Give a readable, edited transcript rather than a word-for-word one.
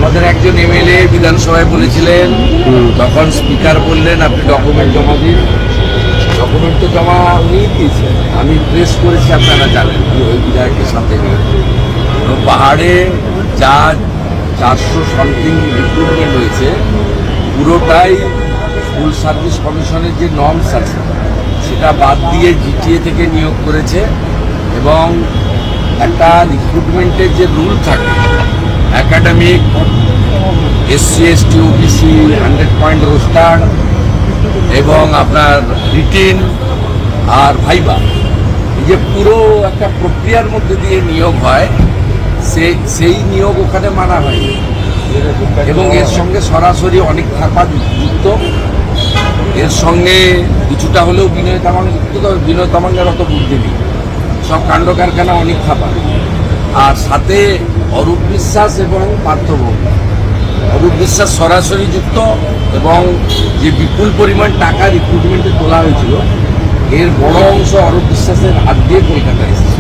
আমাদের একজন এমএলএ বিধানসভায় বলেছিলেন, তখন স্পিকার বললেন আপনি ডকুমেন্ট জমা দিন। ডকুমেন্ট তো জমা নিয়ে দিয়েছেন, আমি প্রেস করেছি, আপনারা জানেন ওই বিধায়কের সাথে। তো পাহাড়ে যা 400 সামথিং রিক্রুটমেন্ট হয়েছে, পুরোটাই স্কুল সার্ভিস কমিশনের যে নর্মস আছে সেটা বাদ দিয়ে জিটিএ থেকে নিয়োগ করেছে। এবং একটা রিক্রুটমেন্টের যে রুল থাকে, academic, SC ST OBC 100 point roaster এবং আপনার রিটিন আর ভাইবা, এই যে পুরো একটা প্রক্রিয়ার মধ্যে দিয়ে নিয়োগ হয়, সেই নিয়োগ ওখানে মানা হয়নি। এবং এর সঙ্গে সরাসরি অনেক থাকা যুক্ত, এর সঙ্গে কিছুটা হলেও বিনয় তামাং যুক্ত। তবে বিনয় তামাংয়ের অত বুদ্ধি নেই, সব কাণ্ড কারখানা অনেক খাবার। আর সাথে অরূপ বিশ্বাস এবং পার্থভৌম। অরূপ বিশ্বাস সরাসরি যুক্ত, এবং যে বিপুল পরিমাণ টাকা রিক্রুটমেন্টে তোলা হয়েছিল এর বড় অংশ অরূপ বিশ্বাসের হাত দিয়ে কলকাতায় এসেছে।